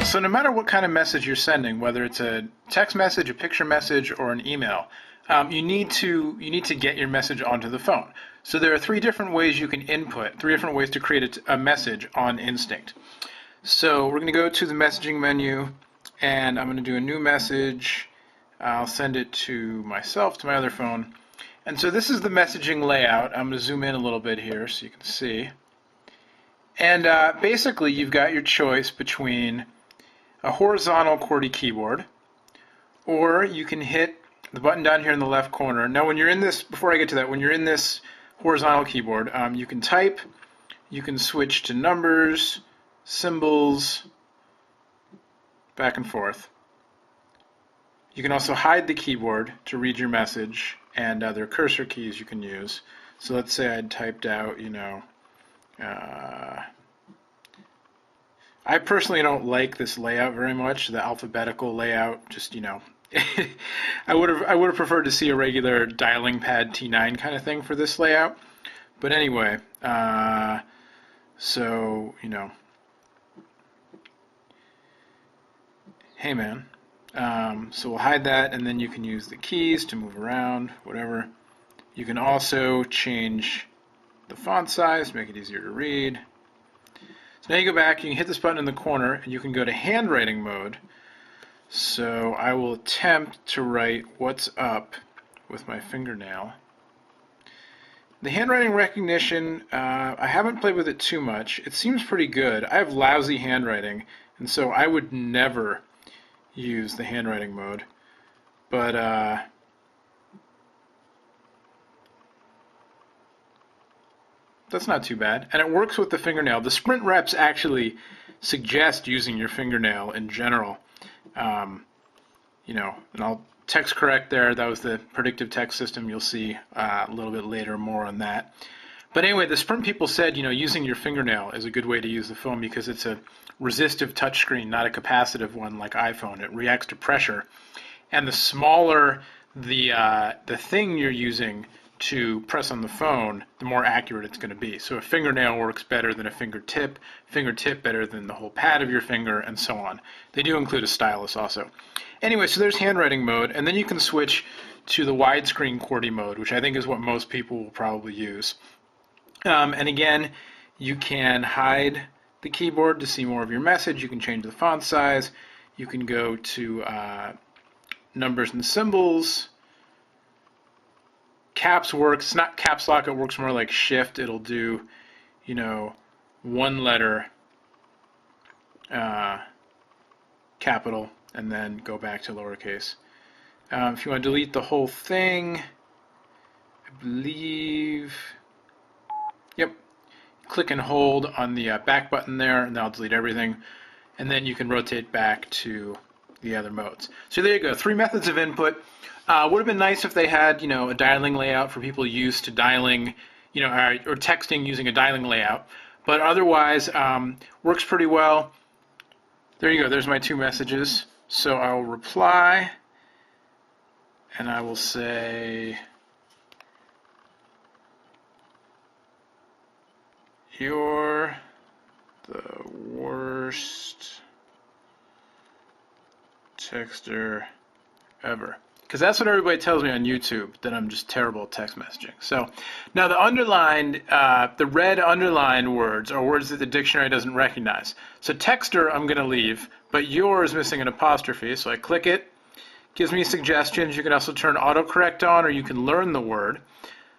So no matter what kind of message you're sending, whether it's a text message, a picture message, or an email, you need to get your message onto the phone. So there are three different ways you can input, three different ways to create a message on Instinct. So we're going to go to the messaging menu, and I'm going to do a new message. I'll send it to myself, to my other phone. And so this is the messaging layout. I'm going to zoom in a little bit here so you can see. And basically, you've got your choice between a horizontal QWERTY keyboard, or you can hit the button down here in the left corner. Now, when you're in this, before I get to that, when you're in this horizontal keyboard, you can type, you can switch to numbers, symbols, back and forth. You can also hide the keyboard to read your message, and there are cursor keys you can use. So let's say I'd typed out, I personally don't like this layout very much, the alphabetical layout. Just, I would have preferred to see a regular dialing pad T9 kind of thing for this layout. But anyway, so, hey man. So we'll hide that, and then you can use the keys to move around, whatever. You can also change the font size, make it easier to read. So now you go back, you can hit this button in the corner, and you can go to handwriting mode. So I will attempt to write "what's up" with my fingernail. The handwriting recognition, I haven't played with it too much. It seems pretty good. I have lousy handwriting, and so I would never use the handwriting mode. But that's not too bad. And it works with the fingernail. The sprint reps actually suggest using your fingernail in general. And I'll text correct there. That was the predictive text system. You'll see a little bit later more on that. But anyway, the sprint people said, using your fingernail is a good way to use the phone because it's a resistive touchscreen, not a capacitive one like iPhone. It reacts to pressure. And the smaller the thing you're using to press on the phone, the more accurate it's going to be. So a fingernail works better than a fingertip better than the whole pad of your finger, and so on. They do include a stylus also. Anyway, so there's handwriting mode, and then you can switch to the widescreen QWERTY mode, which I think is what most people will probably use. And again, you can hide the keyboard to see more of your message. You can change the font size. You can go to numbers and symbols. Caps works. It's not caps lock. It works more like shift. It'll do, one letter capital and then go back to lowercase. If you want to delete the whole thing, I believe, yep, click and hold on the back button there, and that'll delete everything. And then you can rotate back to the other modes. So there you go, 3 methods of input. Would have been nice if they had, a dialing layout for people used to dialing, or texting using a dialing layout. But otherwise, works pretty well. There you go, there's my 2 messages. So I will reply, and I will say, "You're the worst texter ever." Because that's what everybody tells me on YouTube, that I'm just terrible at text messaging. So now the underlined, the red underlined words are words that the dictionary doesn't recognize. So texter I'm going to leave, but "your" is missing an apostrophe, so I click it. Gives me suggestions. You can also turn autocorrect on, or you can learn the word.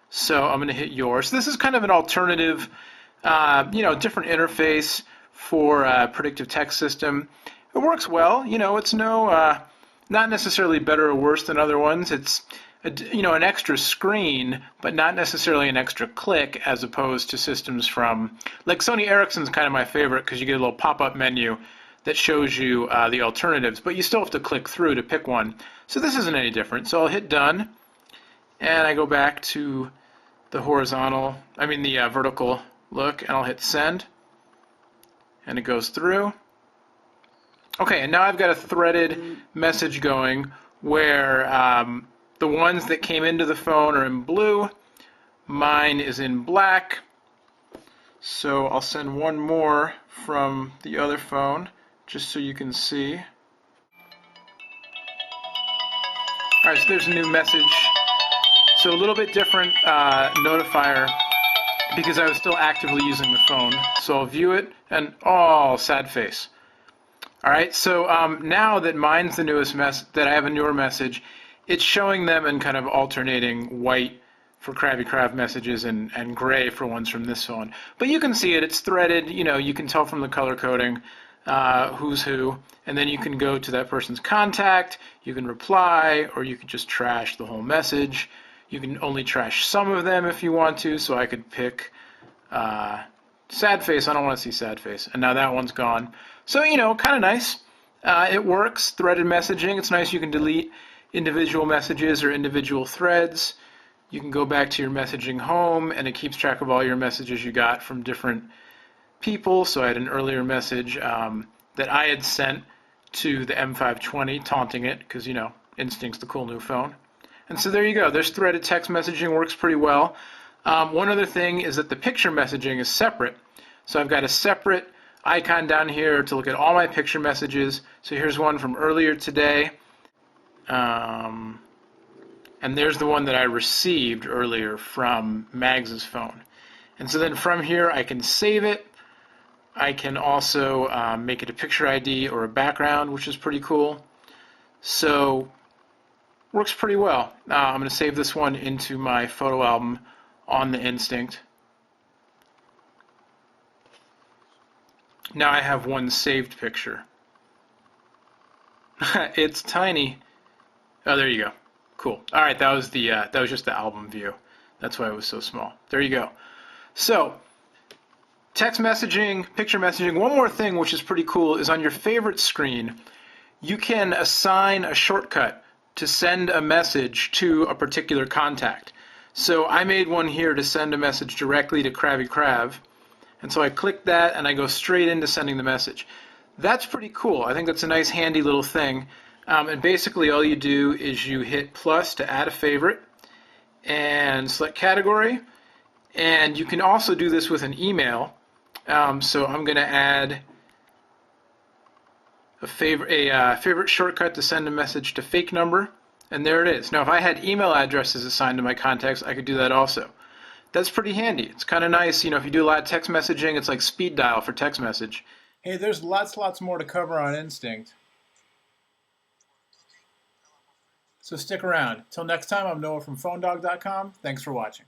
So I'm going to hit "your." So this is kind of an alternative, different interface for a predictive text system. It works well. It's not necessarily better or worse than other ones. It's an extra screen, but not necessarily an extra click, as opposed to systems from, like Sony Ericsson's kind of my favorite, because you get a little pop-up menu that shows you the alternatives, but you still have to click through to pick one. So this isn't any different. So I'll hit done, and I go back to the vertical look, and I'll hit send, and it goes through. Okay, and now I've got a threaded message going where the ones that came into the phone are in blue, mine is in black. So I'll send one more from the other phone just so you can see. All right, so there's a new message. So a little bit different notifier because I was still actively using the phone. So I'll view it and, oh, sad face. All right, so now that mine's the newest that I have a newer message, it's showing them in kind of alternating white for Krabby Crab messages and gray for ones from this phone. But you can see it, it's threaded, you know, you can tell from the color coding who's who, and then you can go to that person's contact, you can reply, or you could just trash the whole message. You can only trash some of them if you want to, so I could pick sad face. I don't want to see sad face. And now that one's gone. So, you know, kind of nice. It works. Threaded messaging. It's nice you can delete individual messages or individual threads. You can go back to your messaging home, and it keeps track of all your messages you got from different people. So I had an earlier message that I had sent to the M520, taunting it, because, you know, Instinct's the cool new phone. And so there you go. There's threaded text messaging, works pretty well. One other thing is that the picture messaging is separate. So I've got a separate icon down here to look at all my picture messages. So here's one from earlier today. And there's the one that I received earlier from Mags's phone. And so then from here I can save it. I can also make it a picture ID or a background, which is pretty cool. So works pretty well. I'm going to save this one into my photo album on the Instinct. Now I have one saved picture. It's tiny. Oh, there you go. Cool. All right, that was just the album view. That's why it was so small. There you go. So, text messaging, picture messaging. One more thing which is pretty cool is on your favorite screen, you can assign a shortcut to send a message to a particular contact. So I made one here to send a message directly to Krabby Crab. And so I click that and I go straight into sending the message. That's pretty cool. I think that's a nice handy little thing. And basically all you do is you hit plus to add a favorite and select category. And you can also do this with an email. So I'm going to add a favorite shortcut to send a message to fake number, and there it is. Now, if I had email addresses assigned to my contacts, I could do that also. That's pretty handy. It's kind of nice, you know, if you do a lot of text messaging, it's like speed dial for text message. Hey, there's lots more to cover on Instinct. So stick around. Till next time, I'm Noah from phonedog.com. Thanks for watching.